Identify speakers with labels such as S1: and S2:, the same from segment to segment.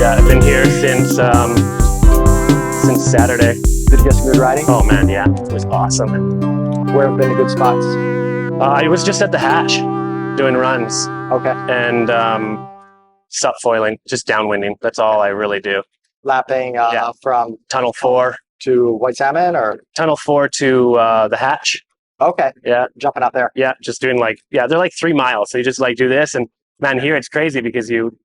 S1: Yeah, I've been here since Saturday.
S2: Did you get some good riding?
S1: Oh man, yeah, it was awesome.
S2: Where have been the good spots?
S1: I was just at the hatch doing runs
S2: Okay.
S1: and sup foiling, just downwinding. That's all I really do.
S2: Lapping from
S1: Tunnel 4
S2: to white salmon or?
S1: Tunnel 4 to the hatch.
S2: Okay.
S1: Yeah.
S2: Jumping out there.
S1: Yeah, just doing they're like 3 miles. So you just do this, and man, here it's crazy because you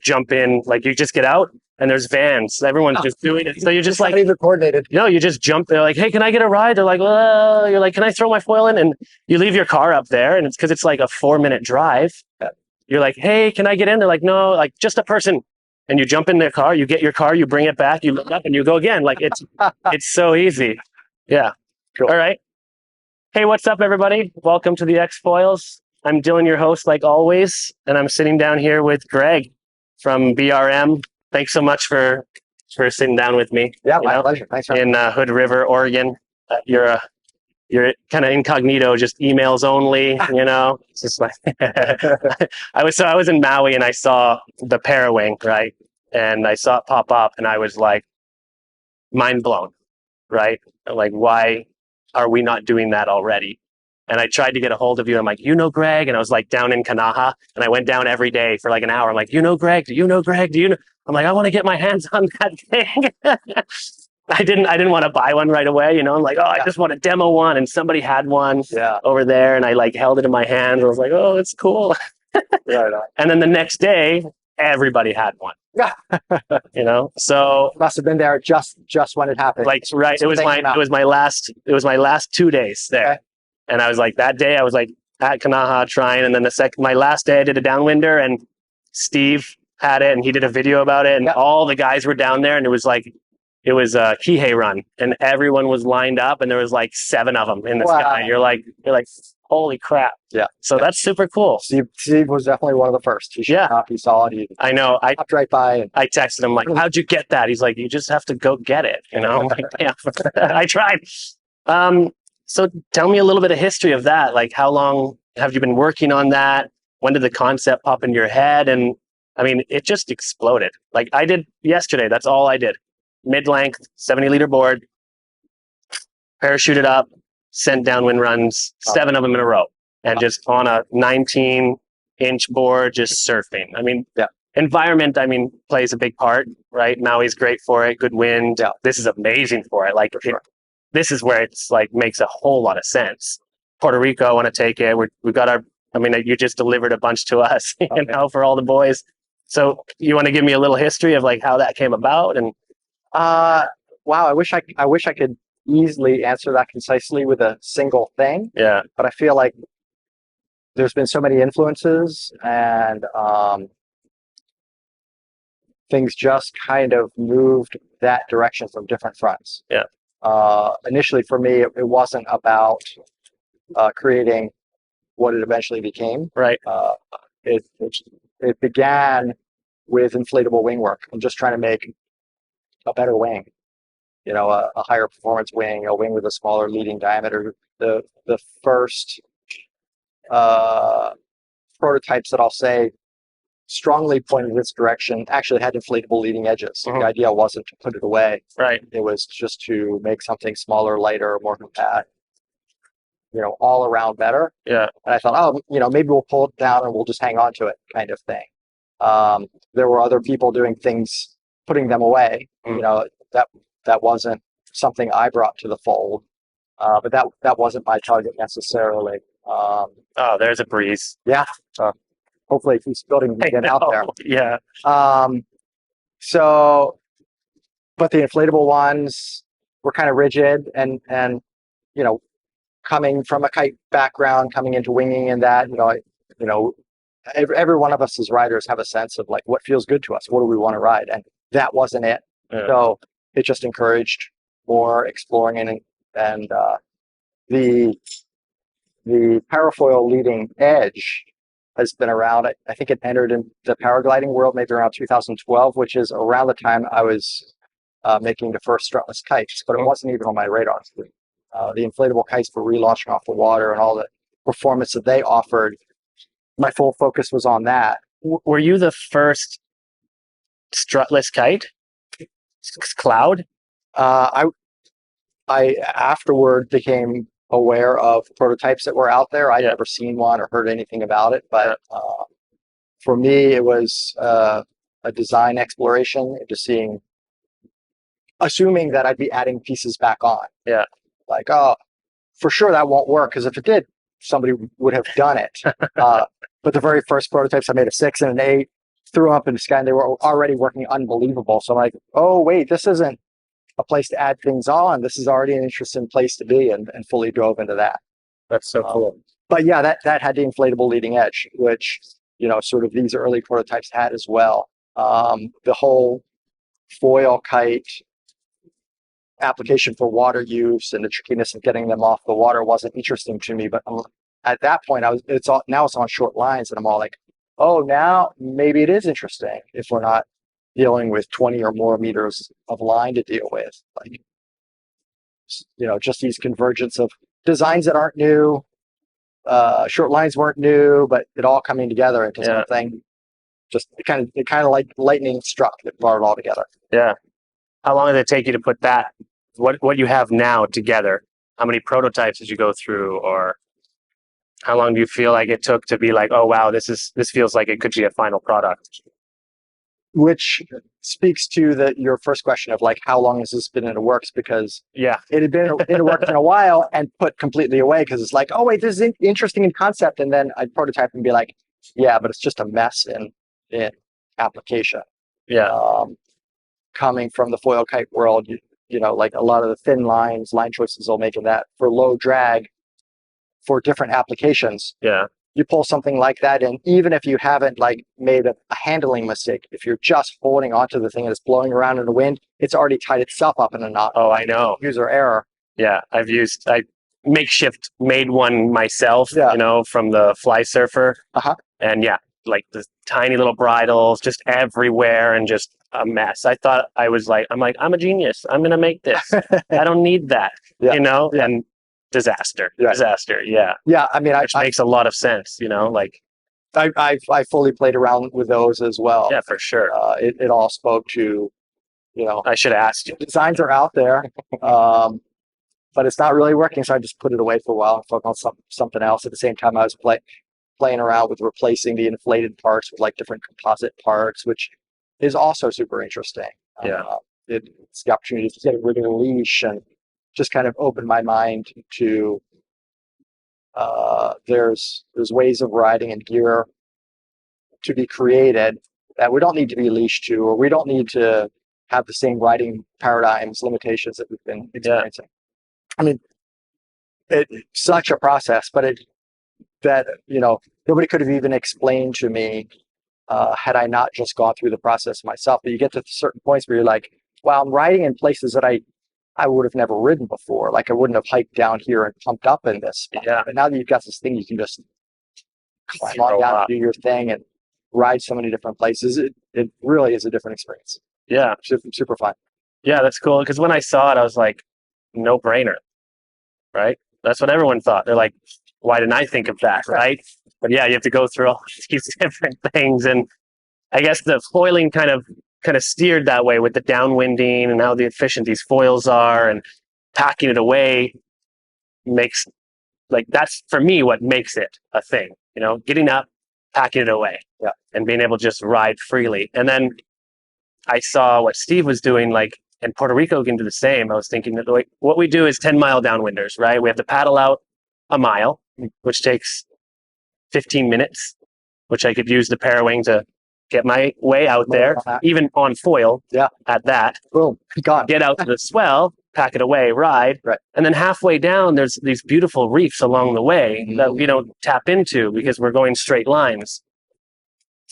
S1: jump in, you just get out and there's vans. Everyone's just doing it. So you're just
S2: not even coordinated.
S1: You just jump. They're like, hey, can I get a ride? They're like, well, you're like, can I throw my foil in? And you leave your car up there, and it's because it's like a 4-minute drive.
S2: Yeah.
S1: You're like, hey, can I get in? They're like, no, just a person. And you jump in their car, you get your car, you bring it back, you look up and you go again. It's so easy. Yeah.
S2: Cool.
S1: All right. Hey, what's up, everybody? Welcome to the X Foils. I'm Dylan, your host, like always, and I'm sitting down here with Greg from BRM. Thanks so much for sitting down with me.
S2: Yeah, my pleasure. Thanks for
S1: in Hood River, Oregon. You're kind of incognito, just emails only. It's just like I was in Maui and I saw the Parawing, right, and I saw it pop up and I was like mind blown, right? Like, why are we not doing that already? And I tried to get a hold of you. I'm like, Greg? And I was like down in Kanaha, and I went down every day for like an hour. I'm like, Greg? Do you know Greg? Do you know? I'm like, I want to get my hands on that thing. I didn't want to buy one right away. I'm like, I just want to demo one. And somebody had one over there, and I held it in my hands. I was like, oh, it's cool.
S2: Right.
S1: And then the next day, everybody had one. So
S2: must have been there just when it happened.
S1: Right. It was my last 2 days there. Okay. And I was like, that day I was like at Kanaha trying, and then my last day I did a downwinder, and Steve had it and he did a video about it, and all the guys were down there, and it was a Kihei run, and everyone was lined up, and there was 7 of them in the sky. And you're like, holy crap.
S2: Yeah.
S1: So that's super cool.
S2: Steve was definitely one of the first. He saw it.
S1: I know. I
S2: hopped right by.
S1: I texted him how'd you get that? He's like, you just have to go get it. I'm like, yeah, I tried. So tell me a little bit of history of that. How long have you been working on that? When did the concept pop into your head? And I mean, it just exploded. I did yesterday. That's all I did. Mid-length, 70-liter board, parachuted up, sent downwind runs, 7 of them in a row, and just on a 19-inch board, just surfing. I mean, environment, plays a big part, right? Maui's great for it. Good wind. Yeah. This is amazing for it. This is where it's makes a whole lot of sense. Puerto Rico, I want to take it. We've got you just delivered a bunch to us, for all the boys. So you want to give me a little history of how that came about? And
S2: wow, I wish I could easily answer that concisely with a single thing.
S1: Yeah.
S2: But I feel like there's been so many influences, and things just kind of moved that direction from different fronts.
S1: Yeah.
S2: Initially for me, it wasn't about creating what it eventually became.
S1: Right.
S2: It began with inflatable wing work and just trying to make a better wing, a higher performance wing, a wing with a smaller leading diameter. The first prototypes that I'll say strongly pointed in this direction actually had inflatable leading edges. The idea wasn't to put it away.
S1: Right.
S2: It was just to make something smaller, lighter, more compact, all around better.
S1: Yeah.
S2: And I thought, maybe we'll pull it down and we'll just hang on to it, kind of thing. There were other people doing things, putting them away. That wasn't something I brought to the fold. But that wasn't my target necessarily.
S1: There's a breeze.
S2: Yeah. Hopefully it keeps building and get out there.
S1: Yeah.
S2: But the inflatable ones were kind of rigid, and coming from a kite background, coming into winging and that, every one of us as riders have a sense of what feels good to us. What do we want to ride? And that wasn't it. Yeah. So it just encouraged more exploring, and the parafoil leading edge has been around. I think it entered in the paragliding world maybe around 2012, which is around the time I was making the first strutless kites, but it wasn't even on my radar. The inflatable kites were relaunching off the water, and all the performance that they offered, my full focus was on that.
S1: Were you the first strutless kite? Cloud?
S2: I afterward became aware of prototypes that were out there. I'd never seen one or heard anything about it, but for me, it was a design exploration into assuming that I'd be adding pieces back on.
S1: Yeah.
S2: Like, oh, for sure that won't work, because if it did, somebody would have done it. But the very first prototypes, I made a 6 and an 8, threw them up in the sky, and they were already working unbelievable. So I'm like, oh, wait, this isn't a place to add things on. This is already an interesting place to be, and fully drove into that.
S1: That's so cool.
S2: But yeah, that had the inflatable leading edge, which, sort of these early prototypes had as well. The whole foil kite application for water use and the trickiness of getting them off the water wasn't interesting to me. But at that point, now it's on short lines, and I'm all like, oh, now maybe it is interesting if we're not dealing with 20 or more meters of line to deal with. Like, just these convergence of designs that aren't new, short lines weren't new, but it all coming together into something. Just it kind of like lightning struck that brought it all together.
S1: Yeah. How long did it take you to put that, what you have now, together? How many prototypes did you go through, or how long do you feel like it took to be like, oh wow, this feels like it could be a final product?
S2: Which speaks to your first question of like, how long has this been in the works? Because it had been in the works for a while and put completely away, because it's like, oh wait, this is interesting in concept, and then I'd prototype and be like, yeah, but it's just a mess in application.
S1: Yeah.
S2: Coming from the foil kite world, like a lot of the thin line choices will make in that for low drag for different applications.
S1: Yeah.
S2: You pull something like that in, even if you haven't like made a handling mistake, if you're just holding onto the thing and it's blowing around in the wind, it's already tied itself up in a knot.
S1: Oh, I know.
S2: User error.
S1: Yeah. I makeshift made one myself, from the Fly Surfer. And like the tiny little bridles just everywhere and just a mess. I'm a genius. I'm going to make this. I don't need that, and disaster. Yeah.
S2: Yeah. I mean,
S1: which makes a lot of sense, like
S2: I fully played around with those as well.
S1: Yeah, for sure.
S2: It all spoke to,
S1: I should have asked you.
S2: Designs are out there, but it's not really working. So I just put it away for a while and focused on something else. At the same time, I was playing around with replacing the inflated parts with like different composite parts, which is also super interesting.
S1: Yeah.
S2: It's the opportunity to get rid of the leash and just kind of open my mind to there's ways of riding and gear to be created that we don't need to be leashed to, or we don't need to have the same riding paradigms, limitations that we've been experiencing. I mean, it's such a process, but nobody could have even explained to me had I not just gone through the process myself. But you get to certain points where you're like, wow, I'm riding in places that I would have never ridden before. Like I wouldn't have hiked down here and pumped up in this spot.
S1: Yeah.
S2: But now that you've got this thing, you can just climb on down and do your thing and ride so many different places. It really is a different experience.
S1: Yeah.
S2: Super fun.
S1: Yeah, that's cool. Because when I saw it, I was like, no brainer, right? That's what everyone thought. They're like, why didn't I think of that, right? But yeah, you have to go through all these different things. And I guess the foiling kind of steered that way with the downwinding and how efficient these foils are, and packing it away makes, like, that's for me what makes it a thing, getting up, packing it away, and being able to just ride freely. And then I saw what Steve was doing, like in Puerto Rico, we can do the same. I was thinking that what we do is 10-mile downwinders, right? We have to paddle out a mile, which takes 15 minutes, which I could use the Parawing to get my way out there, even on foil.
S2: Yeah.
S1: At that.
S2: Boom. Gone.
S1: Get out to the swell, pack it away, ride.
S2: Right.
S1: And then halfway down, there's these beautiful reefs along the way that we don't tap into because we're going straight lines.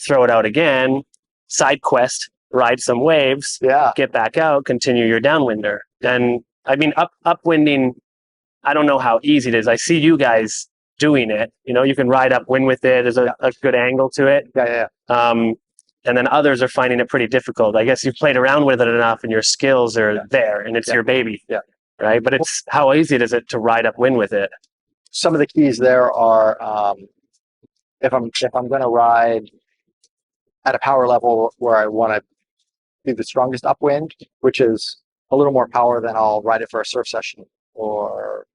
S1: Throw it out again, side quest, ride some waves, get back out, continue your downwinder. And I mean, upwinding, I don't know how easy it is. I see you guys doing it. You can ride upwind with it. There's a good angle to it.
S2: Yeah.
S1: And then others are finding it pretty difficult. I guess you've played around with it enough and your skills are there and it's your baby.
S2: Yeah.
S1: Right. But it's how easy is it to ride upwind with it?
S2: Some of the keys there are if I'm going to ride at a power level where I want to be the strongest upwind, which is a little more power than I'll ride it for a surf session or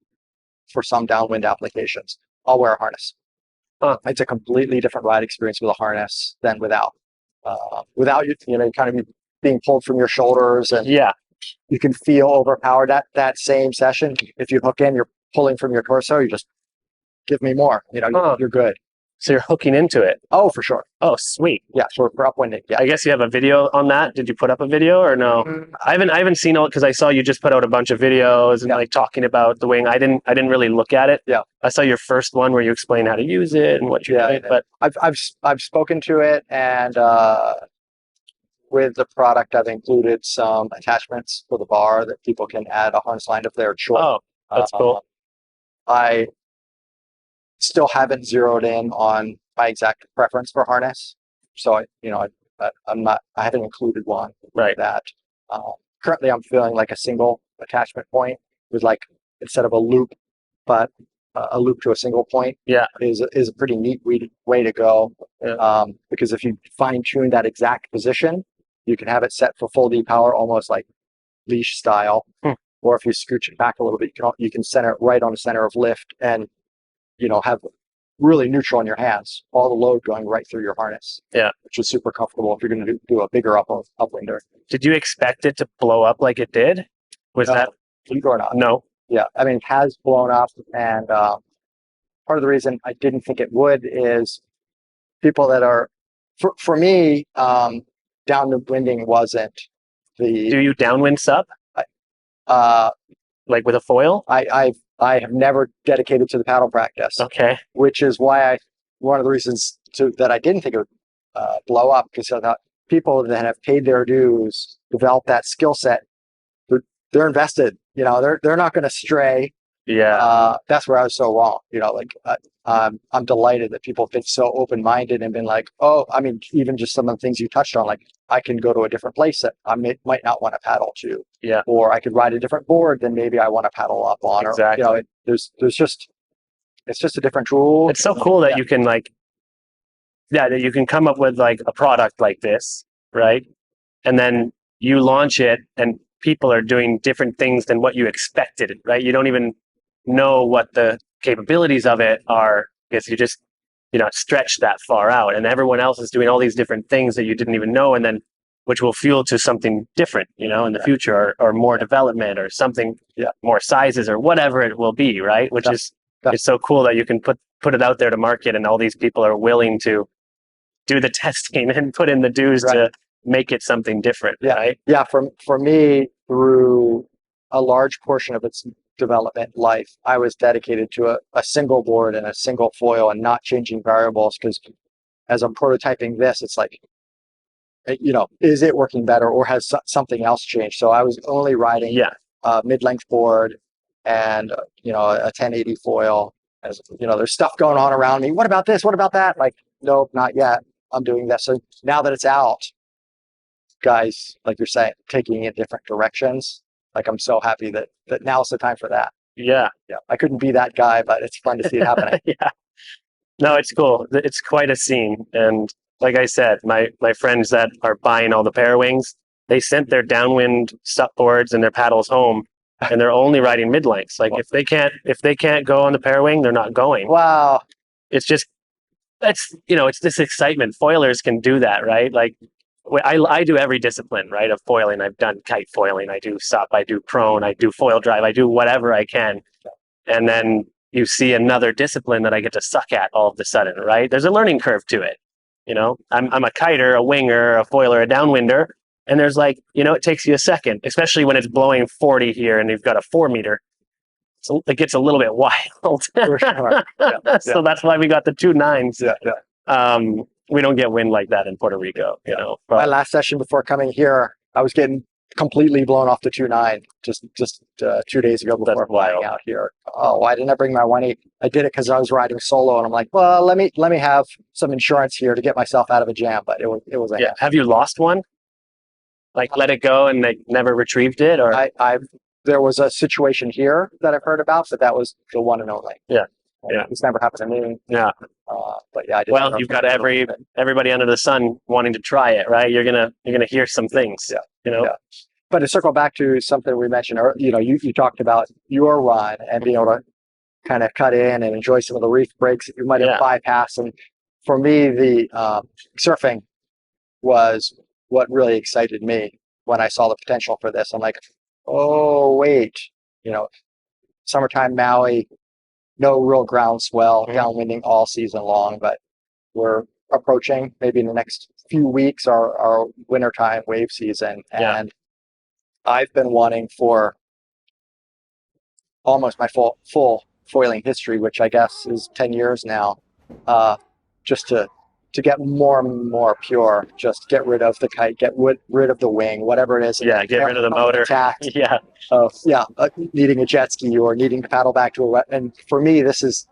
S2: for some downwind applications. I'll wear a harness. It's a completely different ride experience with a harness than without. Without you kind of being pulled from your shoulders, and you can feel overpowered. That same session, if you hook in, you're pulling from your torso. You just give me more. You're good.
S1: So you're hooking into it.
S2: Oh, for sure.
S1: Oh, sweet.
S2: Yeah, for upwinding. Yeah.
S1: I guess you have a video on that. Did you put up a video or no? I haven't seen it because I saw you just put out a bunch of videos and like talking about the wing. I didn't really look at it.
S2: Yeah.
S1: I saw your first one where you explain how to use it and what you did. But
S2: I've spoken to it, and with the product, I've included some attachments for the bar that people can add a harness line of their choice.
S1: Oh, that's cool.
S2: I still haven't zeroed in on my exact preference for harness, so I haven't included one
S1: right
S2: that. Currently, I'm feeling like a single attachment point with instead of a loop, but a loop to a single point. Is a pretty neat way to go. Because if you fine tune that exact position, you can have it set for full D power, almost like leash style. Or if you scooch it back a little bit, you can center it right on the center of lift, and have really neutral in your hands, all the load going right through your harness. Which is super comfortable if you're going to do a bigger upwinder.
S1: Did you expect it to blow up like it did? Was that
S2: or not?
S1: No.
S2: Yeah, I mean, it has blown up, and part of the reason I didn't think it would is people that are, for me, downwinding wasn't the.
S1: Do you downwind sup? Like with a foil?
S2: I have never dedicated to the paddle practice.
S1: Okay.
S2: Which is why one of the reasons that I didn't think it would blow up, because I thought people that have paid their dues, develop that skill set, they're invested. They're not going to stray. That's where I was so wrong. I'm delighted that people have been so open-minded and been like, oh, I mean, even just some of the things you touched on, like I can go to a different place that I might not want to paddle to. Or I could ride a different board than maybe I want to paddle up on.
S1: Exactly.
S2: Or, it's just a different tool.
S1: It's so cool that you can that you can come up with like a product like this, right? And then you launch it and people are doing different things than what you expected, right? You don't even know what the capabilities of it are because you just stretch that far out, and everyone else is doing all these different things that you didn't even know, and then which will fuel to something different in the future, or more development or something, more sizes or whatever it will be, right? Which is it's so cool that you can put it out there to market, and all these people are willing to do the testing and put in the dues to make it something different, right?
S2: For me, through a large portion of its development life, I was dedicated to a single board and a single foil and not changing variables, because as I'm prototyping this, it's like, is it working better, or has something else changed? So I was only riding a mid-length board and a 1080 foil. As there's stuff going on around me. What about this? What about that? Like, nope, not yet. I'm doing this. So now that it's out, guys, like you're saying, taking it different directions. Like, I'm so happy that now's the time for that. I couldn't be that guy, but it's fun to see it happening.
S1: No, it's cool. It's quite a scene. And like I said, my friends that are buying all the Parawings, they sent their downwind sup boards and their paddles home, and they're only riding mid lengths. Like, if they can't go on the Parawing, they're not going.
S2: Wow.
S1: It's just it's this excitement. Foilers can do that, right? Like, I do every discipline, right, of foiling. I've done kite foiling, I do sup, I do prone, I do foil drive, I do whatever I can. And then you see another discipline that I get to suck at all of a sudden, right? There's a learning curve to it. I'm a kiter, a winger, a foiler, a downwinder, and there's it takes you a second, especially when it's blowing 40 here and you've got a 4 meter. So it gets a little bit wild.
S2: For sure.
S1: So that's why we got the 2 9s. We don't get wind like that in Puerto Rico,
S2: My last session before coming here, I was getting completely blown off the 2.9 just 2 days ago before flying out here. Oh, why didn't I bring my 1.8? I did it because I was riding solo, and I'm like, well, let me have some insurance here to get myself out of a jam. But it was a
S1: Have you lost one? Like, let it go and they never retrieved it, or
S2: there was a situation here that I've heard about, but that was the one and only.
S1: Yeah.
S2: It's never happened to me.
S1: Yeah.
S2: But yeah, I did.
S1: Well, you've got everybody under the sun wanting to try it, right? You're gonna hear some things.
S2: Yeah.
S1: You know.
S2: Yeah. But to circle back to something we mentioned, you talked about your run and being able to kind of cut in and enjoy some of the reef breaks that you might have bypassed. And for me, the surfing was what really excited me when I saw the potential for this. I'm like, oh wait, summertime Maui, no real groundswell, downwinding all season long, but we're approaching maybe in the next few weeks our wintertime wave season. And I've been wanting for almost my full foiling history, which I guess is 10 years now, just to get more and more pure, just get rid of the kite, get rid of the wing, whatever it is.
S1: Yeah, get rid of the motor.
S2: Attack.
S1: Yeah.
S2: Needing a jet ski or needing to paddle back to a wet. And for me, this is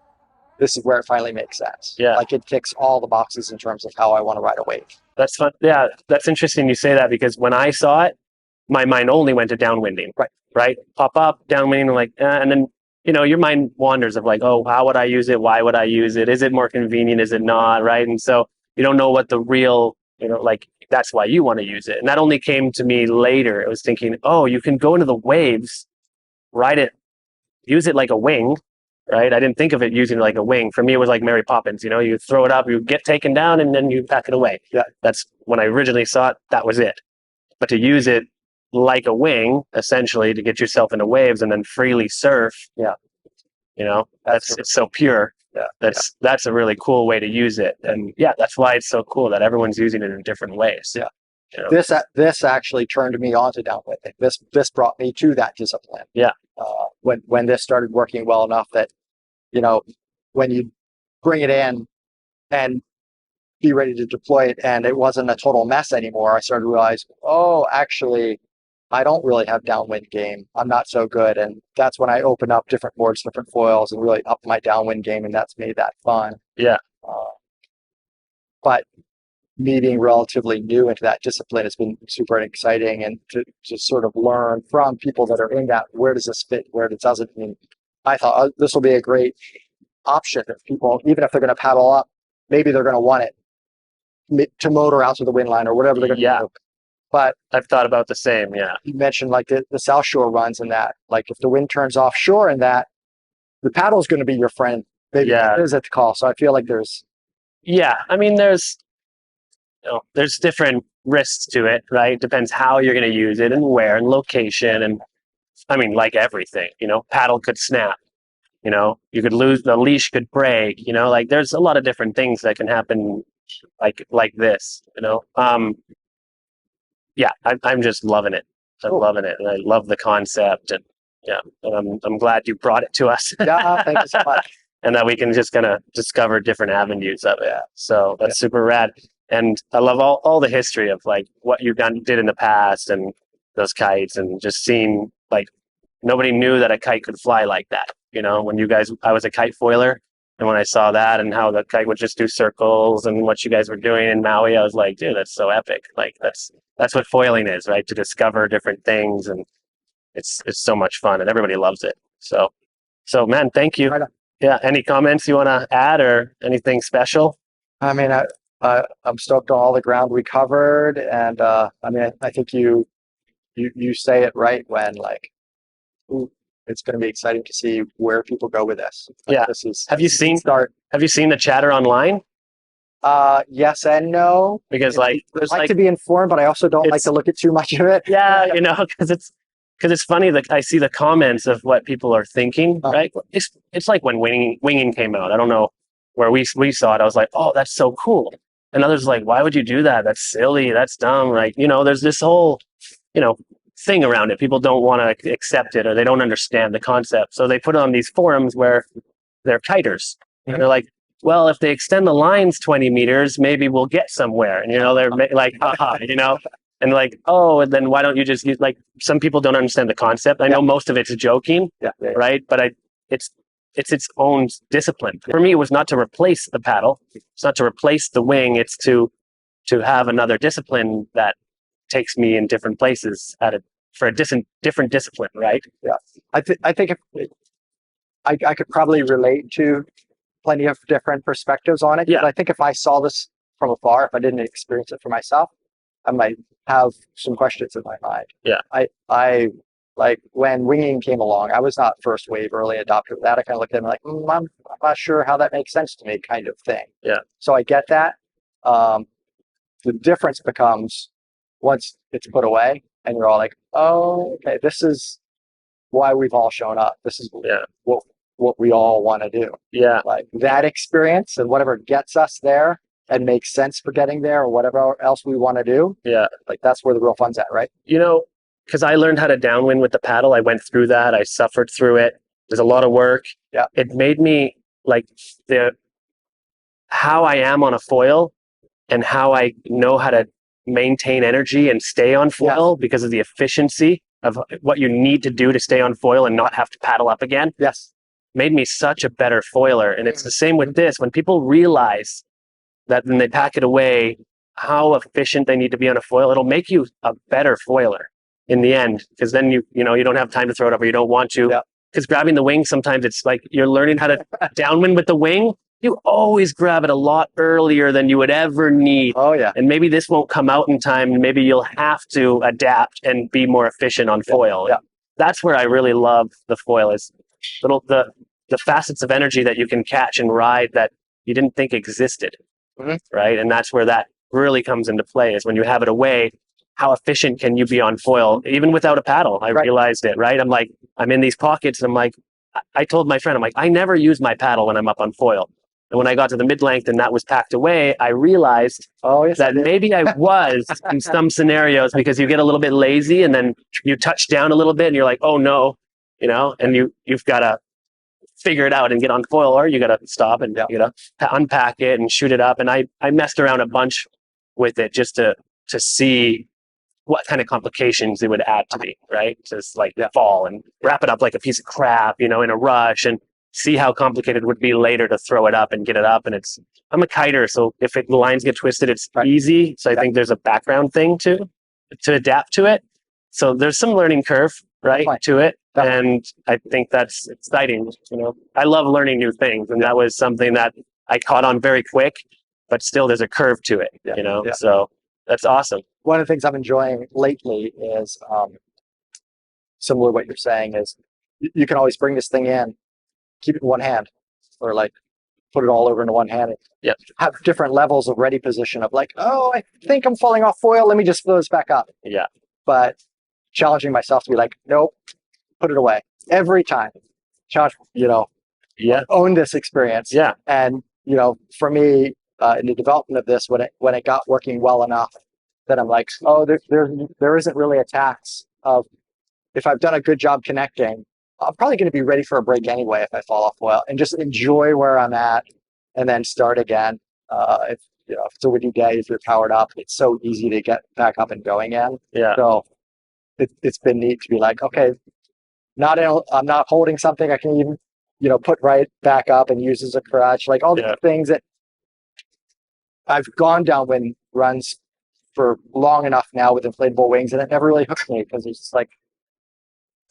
S2: where it finally makes sense.
S1: Yeah.
S2: Like it ticks all the boxes in terms of how I want to ride a wave.
S1: That's fun. Yeah, that's interesting you say that, because when I saw it, my mind only went to downwinding. Right? Pop up, downwinding, like, and then, your mind wanders of like, oh, how would I use it? Why would I use it? Is it more convenient? Is it not? Right? And so you don't know what the real, like, that's why you want to use it. And that only came to me later. It was thinking, oh, you can go into the waves, ride it, use it like a wing, right? I didn't think of it using it like a wing. For me, it was like Mary Poppins, you throw it up, you get taken down, and then you pack it away.
S2: Yeah.
S1: That's when I originally saw it, that was it. But to use it like a wing, essentially, to get yourself into waves and then freely surf, it's so pure.
S2: Yeah.
S1: That's a really cool way to use it. And that's why it's so cool that everyone's using it in different ways.
S2: Yeah. This actually turned me on to downwinding. This brought me to that discipline.
S1: Yeah.
S2: When this started working well enough that, when you bring it in and be ready to deploy it and it wasn't a total mess anymore, I started to realize, oh, actually, I don't really have downwind game. I'm not so good. And that's when I opened up different boards, different foils, and really upped my downwind game. And that's made that fun.
S1: Yeah.
S2: But me being relatively new into that discipline has been super exciting, and to sort of learn from people that are in that, where does this fit, where it doesn't. I mean, I thought this will be a great option if people, even if they're going to paddle up, maybe they're going to want it to motor out to the wind line or whatever they're going to do. But
S1: I've thought about the same. Yeah.
S2: You mentioned like the South Shore runs and that, like if the wind turns offshore and that, the paddle is going to be your friend. Maybe it is at the call. So I feel like there's.
S1: Yeah. I mean, there's different risks to it, right? Depends how you're going to use it and where and location. And I mean, like everything, paddle could snap, you could lose, the leash could break, like there's a lot of different things that can happen like this, I'm just loving it. I'm loving it. And I love the concept, and I'm glad you brought it to us.
S2: Yeah, thank you so much.
S1: And that we can just kind of discover different avenues of it. So that's super rad. And I love all the history of like what you did in the past and those kites, and just seeing like nobody knew that a kite could fly like that. When I was a kite foiler, and when I saw that and how the kite would just do circles and what you guys were doing in Maui, I was like, dude, that's so epic. Like that's what foiling is, right? To discover different things, and it's so much fun, and everybody loves it. So man, thank you.
S2: Right on.
S1: Yeah. Any comments you want to add or anything special?
S2: I mean, I'm stoked on all the ground we covered, and I mean, I think you say it right when like, ooh, it's going to be exciting to see where people go with this. Like, this is. Have you seen
S1: the chatter online?
S2: Yes and no.
S1: Because
S2: I like to be informed, but I also don't like to look at too much of it.
S1: Yeah, because it's funny that I see the comments of what people are thinking. Right? It's like when winging came out. I don't know where we saw it. I was like, oh, that's so cool. And others like, why would you do that? That's silly. That's dumb. Like, there's this whole, thing around it. People don't want to accept it, or they don't understand the concept. So they put it on these forums where they're kiters. And they're like, well, if they extend the lines 20 meters, maybe we'll get somewhere. And, they're like, haha, and like, oh, and then why don't you just use, like, some people don't understand the concept. I know most of it's joking, right? But it's its own discipline. For me, it was not to replace the paddle. It's not to replace the wing. It's to have another discipline that takes me in different places for a different discipline, right?
S2: Yeah. I think I could probably relate to plenty of different perspectives on it.
S1: Yeah.
S2: But I think if I saw this from afar, if I didn't experience it for myself, I might have some questions in my mind.
S1: Yeah.
S2: I like when winging came along, I was not first wave early adopter of that. I kind of looked at it like, I'm not sure how that makes sense to me, kind of thing.
S1: Yeah.
S2: So I get that. The difference becomes once it's put away and you're all like, oh, okay, this is why we've all shown up. This is what we all want to do.
S1: Yeah.
S2: Like that experience and whatever gets us there and makes sense for getting there or whatever else we want to do.
S1: Yeah.
S2: Like that's where the real fun's at, right?
S1: You know, because I learned how to downwind with the paddle. I went through that. I suffered through it. There's a lot of work.
S2: Yeah.
S1: It made me like how I am on a foil and how I know how to maintain energy and stay on foil because of the efficiency of what you need to do to stay on foil and not have to paddle up again.
S2: Yes.
S1: Made me such a better foiler. And it's the same with this. When people realize that when they pack it away, how efficient they need to be on a foil, it'll make you a better foiler in the end, because then you don't have time to throw it up or you don't want to. Because grabbing the wing, sometimes it's like you're learning how to downwind with the wing. You always grab it a lot earlier than you would ever need.
S2: Oh yeah.
S1: And maybe this won't come out in time. And maybe you'll have to adapt and be more efficient on foil.
S2: Yeah.
S1: That's where I really love the foil, is the facets of energy that you can catch and ride that you didn't think existed.
S2: Mm-hmm.
S1: Right. And that's where that really comes into play, is when you have it away, how efficient can you be on foil, even without a paddle? I realized it, right? I'm like, I'm in these pockets and I'm like, I told my friend, I'm like, I never use my paddle when I'm up on foil. And when I got to the mid-length and that was packed away, I realized that maybe I was in some scenarios, because you get a little bit lazy and then you touch down a little bit and you're like, oh no, and you've got to figure it out and get on foil, or you got to stop and unpack it and shoot it up. And I messed around a bunch with it just to see what kind of complications it would add to me, right? Just like fall and wrap it up like a piece of crap, in a rush, and see how complicated it would be later to throw it up and get it up. And I'm a kiter, so if the lines get twisted, it's easy. So I think there's a background thing to adapt to it. So there's some learning curve, right, to it. And I think that's exciting. I love learning new things, and that was something that I caught on very quick, but still there's a curve to it, so that's awesome.
S2: One of the things I'm enjoying lately is similar to what you're saying is you can always bring this thing in, keep it in one hand, or like put it all over into one hand. And have different levels of ready position of like, oh, I think I'm falling off foil. Let me just throw this back up.
S1: Yeah.
S2: But challenging myself to be like, nope, put it away every time. Challenge, own this experience.
S1: Yeah.
S2: And, for me, in the development of this, when it got working well enough, that I'm like, oh, there isn't really a tax of, if I've done a good job connecting, I'm probably going to be ready for a break anyway if I fall off well, and just enjoy where I'm at and then start again. If it's a windy day, if you're powered up, it's so easy to get back up and going again.
S1: Yeah.
S2: So it's been neat to be like, okay, I'm not holding something I can even, put right back up and use as a crutch, like all the things that I've gone downwind runs for long enough now with inflatable wings, and it never really hooked me, because it's just like,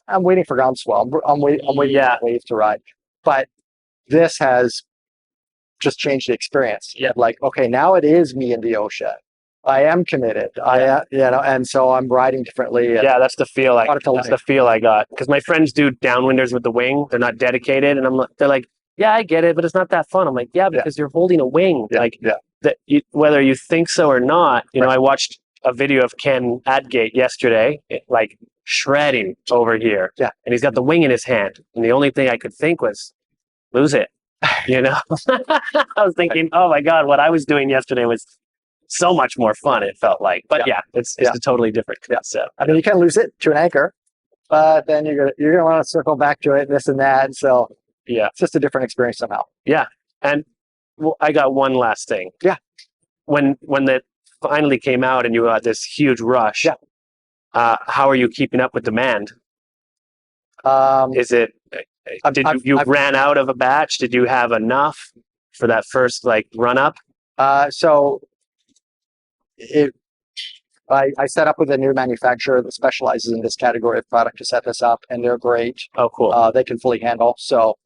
S2: I'm waiting for groundswell. I'm waiting for the wave to ride. But this has just changed the experience.
S1: Yeah.
S2: Like, okay, now it is me in the ocean. I am committed. And so I'm riding differently.
S1: Yeah, that's the feel. The feel I got, because my friends do downwinders with the wing. They're not dedicated, and they're like, yeah, I get it, but it's not that fun. I'm like, yeah, because you're holding a wing. Whether you think so or not. I watched a video of Ken Adgate yesterday, like shredding over here.
S2: Yeah.
S1: And he's got the wing in his hand. And the only thing I could think was, lose it. I was thinking, oh my God, what I was doing yesterday was so much more fun, it felt like. But it's a totally different concept.
S2: I mean, you can lose it to an anchor, but then you're gonna want to circle back to it, this and that. So it's just a different experience somehow.
S1: Yeah. And I got one last thing.
S2: Yeah.
S1: When that finally came out and you got this huge rush, how are you keeping up with demand? Is it, you ran out of a batch? Did you have enough for that first run up?
S2: So I set up with a new manufacturer that specializes in this category of product to set this up, and they're great.
S1: Oh, cool.
S2: They can fully handle. So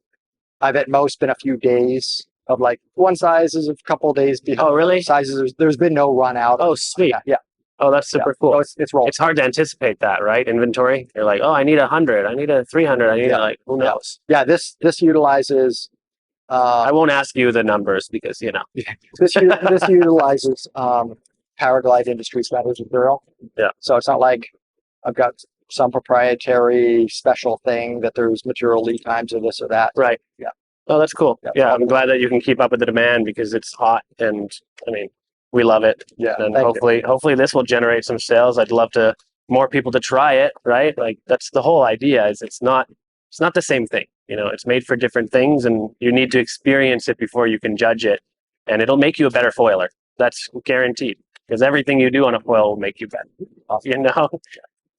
S2: I've at most been a few days of like one size is a couple of days behind.
S1: Oh, really?
S2: Sizes. There's been no run out.
S1: Oh, sweet.
S2: Yeah.
S1: Oh, that's super
S2: So
S1: cool.
S2: it's rolling.
S1: It's hard to anticipate that, right? Inventory. You're like, oh, I need 100. I need a 300. I need like, who knows?
S2: Yeah. This utilizes.
S1: I won't ask you the numbers because, you know.
S2: This utilizes Paraglide Industries metals material.
S1: Yeah.
S2: So it's not like I've got some proprietary special thing that there's material lead times or this or that.
S1: Right.
S2: Yeah.
S1: Oh, that's cool.
S2: Yeah.
S1: Yeah, I'm glad that you can keep up with the demand because it's hot and I mean, we love it.
S2: Yeah.
S1: And
S2: thank you.
S1: hopefully this will generate some sales. I'd love to more people to try it, right? Like that's the whole idea is it's not the same thing. You know, it's made for different things and you need to experience it before you can judge it. And it'll make you a better foiler. That's guaranteed. Because everything you do on a foil will make you better.
S2: Awesome.
S1: You know?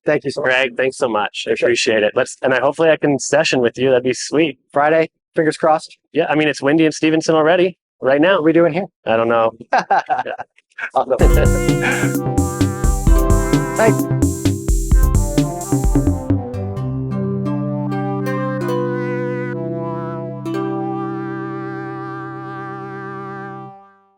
S2: Thank you so much.
S1: Greg, thanks so much. I appreciate it. Hopefully I can session with you. That'd be sweet.
S2: Friday, fingers crossed.
S1: Yeah, I mean it's windy in Stevenson already. Right now.
S2: What are we doing here?
S1: I don't know.
S2: Awesome. Thanks.